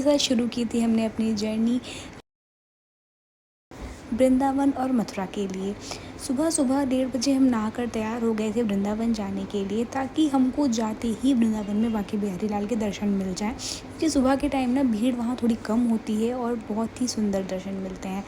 साथ शुरू की थी हमने अपनी जर्नी वृंदावन और मथुरा के लिए। सुबह सुबह 1:30 बजे हम नहाकर तैयार हो गए थे वृंदावन जाने के लिए, ताकि हमको जाते ही वृंदावन में बांके बिहारी लाल के दर्शन मिल जाएं, क्योंकि सुबह के टाइम ना भीड़ वहाँ थोड़ी कम होती है और बहुत ही सुंदर दर्शन मिलते हैं।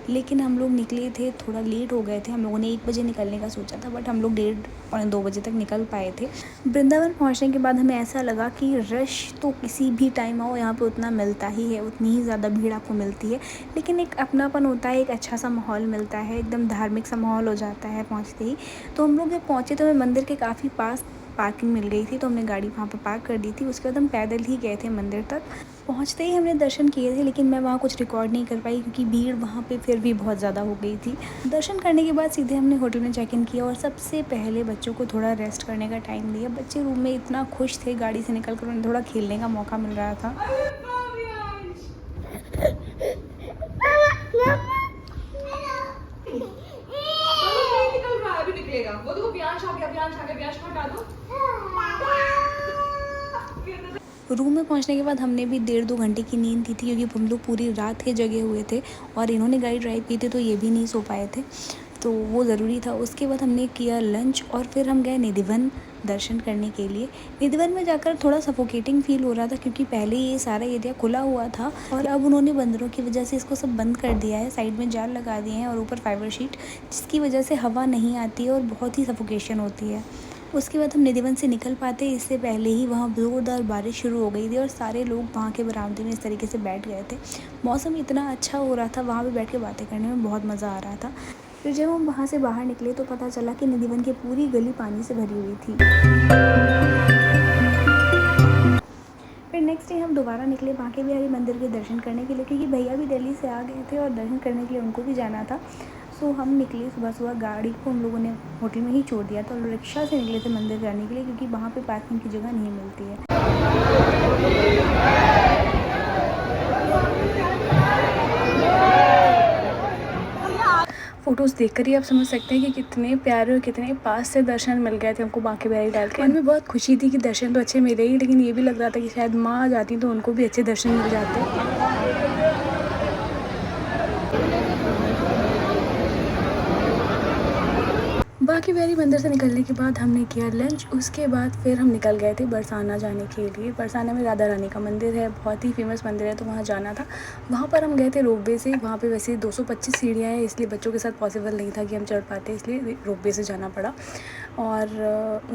लेकिन हम लोग निकले थे, थोड़ा लेट हो गए थे। हम लोगों ने 1 बजे निकलने का सोचा था, बट हम लोग 1:30-2 बजे तक निकल पाए थे। वृंदावन पहुँचने के बाद हमें ऐसा लगा कि रश तो किसी भी टाइम आओ यहाँ पे उतना मिलता ही है, उतनी ही ज़्यादा भीड़ आपको मिलती है, लेकिन एक अपनापन होता है, एक अच्छा सा माहौल मिलता है, एकदम धार्मिक सा माहौल हो जाता है पहुँचते ही। तो हम लोग जब पहुँचे तो हमें मंदिर के काफ़ी पास पार्किंग मिल गई थी, तो हमने गाड़ी वहाँ पर पार्क कर दी थी। उसके बाद हम पैदल ही गए थे मंदिर तक। पहुँचते ही हमने दर्शन किए थे, लेकिन मैं वहाँ कुछ रिकॉर्ड नहीं कर पाई, क्योंकि भीड़ वहाँ पे फिर भी बहुत ज़्यादा हो गई थी। दर्शन करने के बाद सीधे हमने होटल में चेक इन किया और सबसे पहले बच्चों को थोड़ा रेस्ट करने का टाइम दिया। बच्चे रूम में इतना खुश थे, गाड़ी से निकल कर उन्हें थोड़ा खेलने का मौका मिल रहा था। वो देखो प्यांश आ गया, प्यांश को हटा दो। रूम में पहुंचने के बाद हमने भी 1.5-2 घंटे की नींद ली थी, क्योंकि हम लोग पूरी रात के जगे हुए थे और इन्होंने गाड़ी ड्राइव की थी, तो ये भी नहीं सो पाए थे, तो वो ज़रूरी था। उसके बाद हमने किया लंच और फिर हम गए निधिवन दर्शन करने के लिए। निधिवन में जाकर थोड़ा सफोकेटिंग फील हो रहा था, क्योंकि पहले ये सारा एरिया खुला हुआ था और अब उन्होंने बंदरों की वजह से इसको सब बंद कर दिया है। साइड में जाल लगा दिए हैं और ऊपर फाइबर शीट, जिसकी वजह से हवा नहीं आती है और बहुत ही सफोकेशन होती है। उसके बाद हम निधिवन से निकल पाते, इससे पहले ही वहाँ ज़ोरदार बारिश शुरू हो गई थी और सारे लोग वहाँ के बरामदे में इस तरीके से बैठ गए थे। मौसम इतना अच्छा हो रहा था, वहाँ पे बैठ के बातें करने में बहुत मज़ा आ रहा था। फिर जब हम वहाँ से बाहर निकले तो पता चला कि निधिवन की पूरी गली पानी से भरी हुई थी। फिर नेक्स्ट डे हम दोबारा निकले बांके बिहारी मंदिर के दर्शन करने के लिए, क्योंकि भैया भी दिल्ली से आ गए थे और दर्शन करने के लिए उनको भी जाना था। सो हम निकले सुबह सुबह। गाड़ी को हम लोगों ने होटल में ही छोड़ दिया था और रिक्शा से निकले थे मंदिर जाने के लिए, क्योंकि वहाँ पे पार्किंग की जगह नहीं मिलती है। फ़ोटोज़ देखकर ही आप समझ सकते हैं कि कितने प्यारे और कितने पास से दर्शन मिल गए थे हमको बांके बिहारी लाल के। मन में बहुत खुशी थी कि दर्शन तो अच्छे मिले ही, लेकिन ये भी लग रहा था कि शायद माँ आ जाती तो उनको भी अच्छे दर्शन मिल जाते। बांके बिहारी मंदिर से निकलने के बाद हमने किया लंच। उसके बाद फिर हम निकल गए थे बरसाना जाने के लिए। बरसाना में राधा रानी का मंदिर है, बहुत ही फेमस मंदिर है, तो वहाँ जाना था। वहाँ पर हम गए थे रोपवे से। वहाँ पे वैसे 225 सीढ़ियाँ हैं, इसलिए बच्चों के साथ पॉसिबल नहीं था कि हम चढ़ पाते, इसलिए रोपवे से जाना पड़ा। और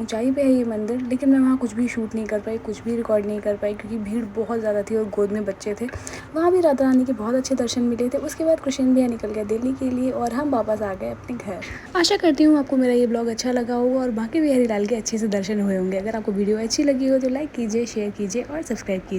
ऊंचाई पे है ये मंदिर, लेकिन मैं वहाँ कुछ भी शूट नहीं कर पाई, कुछ भी रिकॉर्ड नहीं कर पाई, क्योंकि भीड़ बहुत ज़्यादा थी और गोद में बच्चे थे। वहाँ भी राधा रानी के बहुत अच्छे दर्शन मिले थे। उसके बाद कृष्ण भैया निकल गए दिल्ली के लिए और हम वापस आ गए अपने घर। आशा करती हूँ आपको मेरा ये ब्लॉग अच्छा लगा होगा और बांके बिहारी लाल के अच्छे से दर्शन हुए होंगे। अगर आपको वीडियो अच्छी लगी हो तो लाइक कीजिए, शेयर कीजिए और सब्सक्राइब कीजिए।